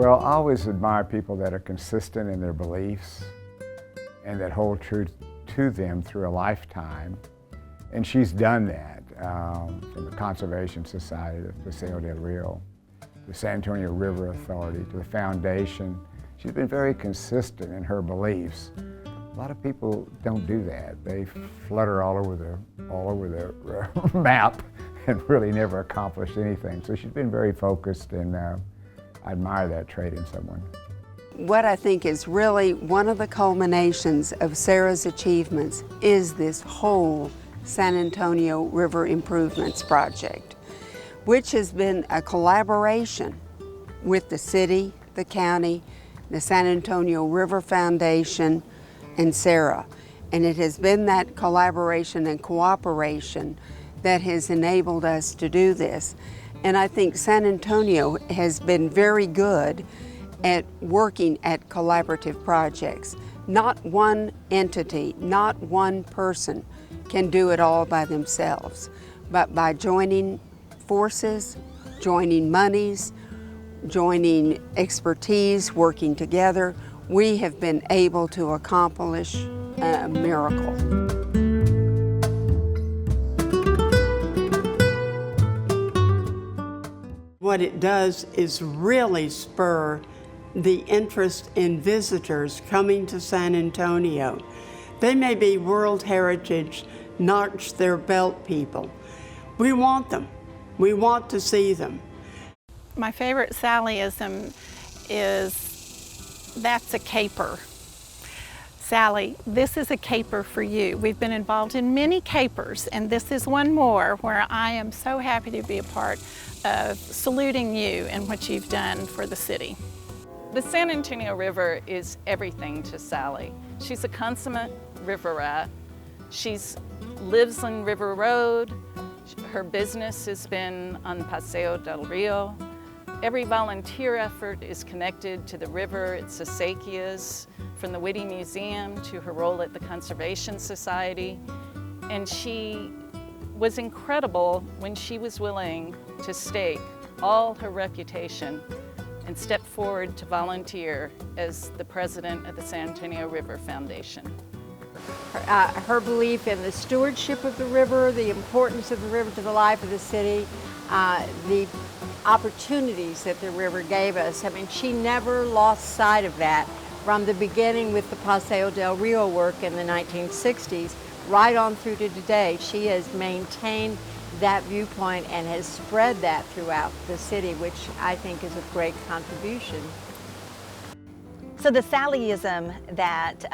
Well, I always admire people that are consistent in their beliefs and that hold true to them through a lifetime. And she's done that from the Conservation Society, the Paseo del Rio, the San Antonio River Authority, to the foundation. She's been very consistent in her beliefs. A lot of people don't do that. They flutter all over the map and really never accomplish anything. So she's been very focused, and I admire that trait in someone. What I think is really one of the culminations of Sarah's achievements is this whole San Antonio River Improvements Project, which has been a collaboration with the city, the county, the San Antonio River Foundation, and Sarah. And it has been that collaboration and cooperation that has enabled us to do this. And I think San Antonio has been very good at working at collaborative projects. Not one entity, not one person can do it all by themselves, but by joining forces, joining monies, joining expertise, working together, we have been able to accomplish a miracle. What it does is really spur the interest in visitors coming to San Antonio. They may be World Heritage, notch their belt people. We want them. We want to see them. My favorite Sallyism is, that's a caper. Sally, this is a caper for you. We've been involved in many capers, and this is one more where I am so happy to be a part of saluting you and what you've done for the city. The San Antonio River is everything to Sally. She's a consummate river rat. She lives on River Road. Her business has been on Paseo del Rio. Every volunteer effort is connected to the river, its acequias, from the Whitty Museum to her role at the Conservation Society. And she was incredible when she was willing to stake all her reputation and step forward to volunteer as the president of the San Antonio River Foundation. Her belief in the stewardship of the river, the importance of the river to the life of the city, the opportunities that the river gave us. I mean, she never lost sight of that from the beginning with the Paseo del Rio work in the 1960s, right on through to today. She has maintained that viewpoint and has spread that throughout the city, which I think is a great contribution. So the Sallyism that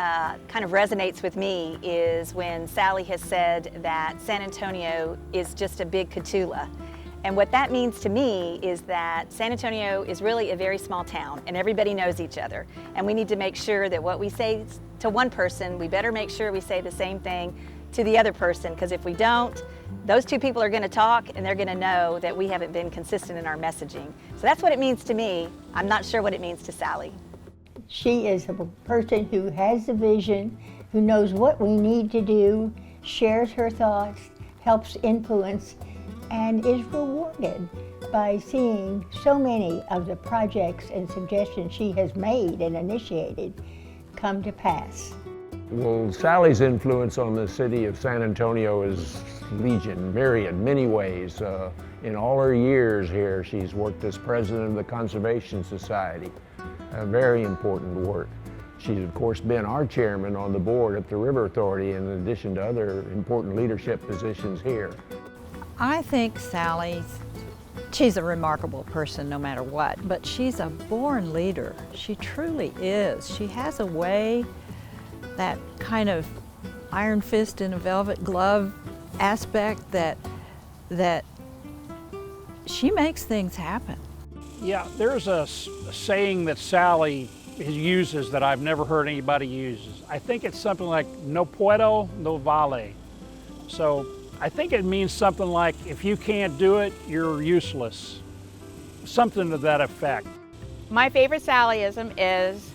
kind of resonates with me is when Sally has said that San Antonio is just a big Catula. And what that means to me is that San Antonio is really a very small town and everybody knows each other. And we need to make sure that what we say to one person, we better make sure we say the same thing to the other person, because if we don't, those two people are going to talk and they're going to know that we haven't been consistent in our messaging. So that's what it means to me. I'm not sure what it means to Sally. She is a person who has a vision, who knows what we need to do, shares her thoughts, helps influence, and is rewarded by seeing so many of the projects and suggestions she has made and initiated come to pass. Well, Sally's influence on the city of San Antonio is legion, myriad, many ways. In all her years here, she's worked as president of the Conservation Society, a very important work. She's, of course, been our chairman on the board at the River Authority, in addition to other important leadership positions here. I think she's a remarkable person no matter what, but she's a born leader. She truly is. She has a way, that kind of iron fist in a velvet glove aspect that she makes things happen. Yeah, there's a saying that Sally uses that I've never heard anybody use. I think it's something like no puedo, no vale. So I think it means something like, if you can't do it, you're useless. Something to that effect. My favorite Sallyism is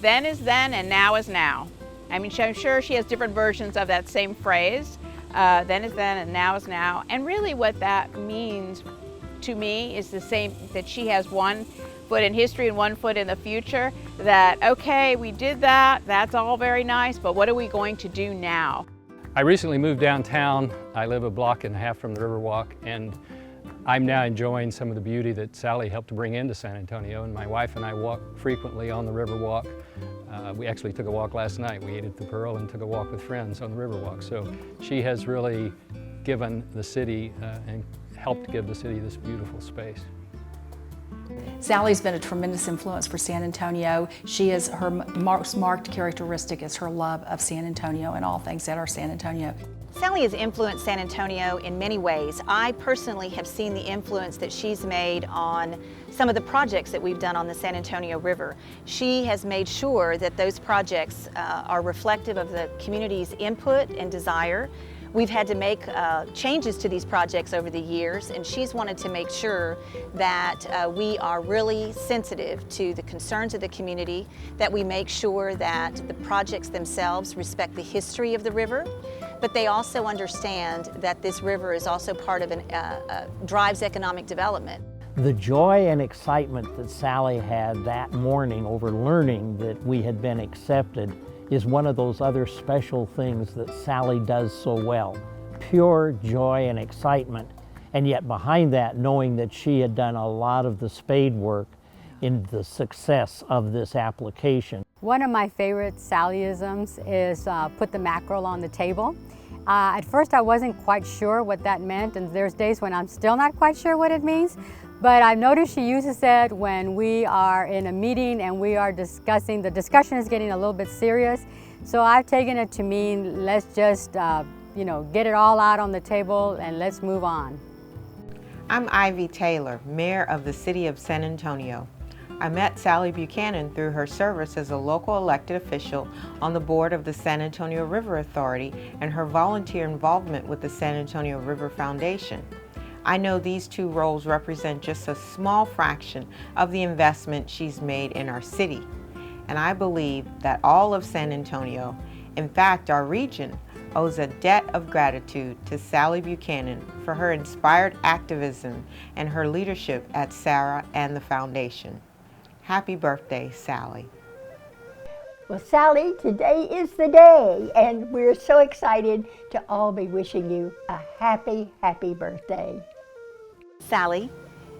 then and now is now. I mean, I'm sure she has different versions of that same phrase. Then is then and now is now. And really what that means to me is the same, that she has one foot in history and one foot in the future, that, okay, we did that, that's all very nice, but what are we going to do now? I recently moved downtown. I live a block and a half from the Riverwalk, and I'm now enjoying some of the beauty that Sally helped to bring into San Antonio, and my wife and I walk frequently on the Riverwalk. We actually took a walk last night. We ate at the Pearl and took a walk with friends on the Riverwalk. So she has really given the city and helped give the city this beautiful space. Sally's been a tremendous influence for San Antonio. Her most marked characteristic is her love of San Antonio and all things that are San Antonio. Sally has influenced San Antonio in many ways. I personally have seen the influence that she's made on some of the projects that we've done on the San Antonio River. She has made sure that those projects are reflective of the community's input and desire. We've had to make changes to these projects over the years, and she's wanted to make sure that we are really sensitive to the concerns of the community, that we make sure that the projects themselves respect the history of the river, but they also understand that this river is also part of drives economic development. The joy and excitement that Sally had that morning over learning that we had been accepted is one of those other special things that Sally does so well. Pure joy and excitement, and yet behind that, knowing that she had done a lot of the spade work in the success of this application. One of my favorite Sallyisms is put the mackerel on the table. At first I wasn't quite sure what that meant, and there's days when I'm still not quite sure what it means. But I've noticed she uses it when we are in a meeting and we are discussing, the discussion is getting a little bit serious. So I've taken it to mean let's just, get it all out on the table and let's move on. I'm Ivy Taylor, Mayor of the City of San Antonio. I met Sally Buchanan through her service as a local elected official on the board of the San Antonio River Authority and her volunteer involvement with the San Antonio River Foundation. I know these two roles represent just a small fraction of the investment she's made in our city. And I believe that all of San Antonio, in fact our region, owes a debt of gratitude to Sally Buchanan for her inspired activism and her leadership at SARA and the Foundation. Happy birthday, Sally. Well, Sally, today is the day, and we're so excited to all be wishing you a happy, happy birthday. Sally,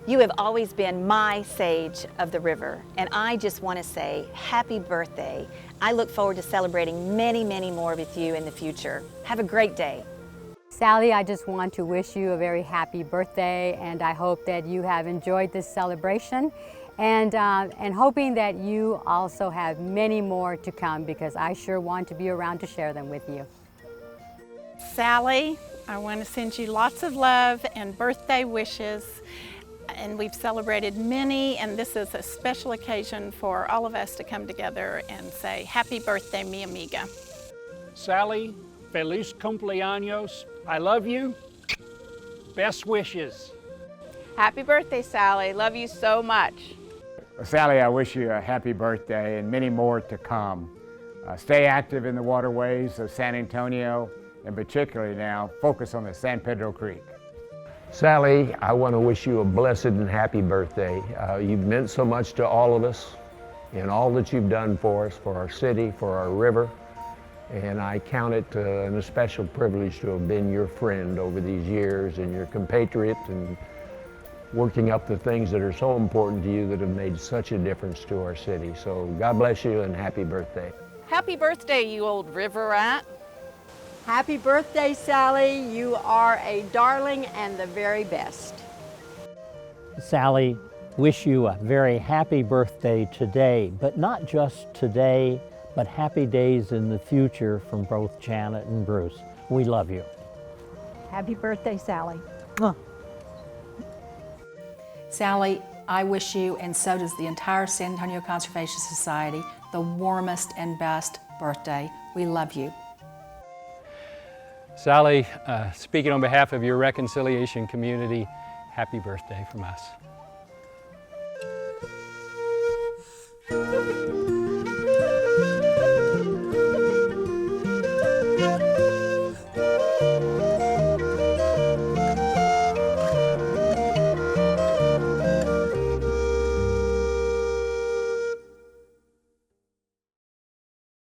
you have always been my sage of the river, and I just want to say happy birthday. I look forward to celebrating many, many more with you in the future. Have a great day. Sally, I just want to wish you a very happy birthday, and I hope that you have enjoyed this celebration, and hoping that you also have many more to come, because I sure want to be around to share them with you. Sally, I want to send you lots of love and birthday wishes. And we've celebrated many, and this is a special occasion for all of us to come together and say, happy birthday, mi amiga. Sally, feliz cumpleaños. I love you. Best wishes. Happy birthday, Sally. Love you so much. Sally, I wish you a happy birthday and many more to come. Stay active in the waterways of San Antonio, and particularly now, focus on the San Pedro Creek. Sally, I want to wish you a blessed and happy birthday. You've meant so much to all of us in all that you've done for us, for our city, for our river, and I count it an especial privilege to have been your friend over these years and your compatriot, and working up the things that are so important to you that have made such a difference to our city. So God bless you and happy birthday. Happy birthday, you old river rat. Happy birthday, Sally. You are a darling and the very best. Sally, wish you a very happy birthday today, but not just today, but happy days in the future from both Janet and Bruce. We love you. Happy birthday, Sally. Sally, I wish you, and so does the entire San Antonio Conservation Society, the warmest and best birthday. We love you. Sally, speaking on behalf of your reconciliation community, happy birthday from us.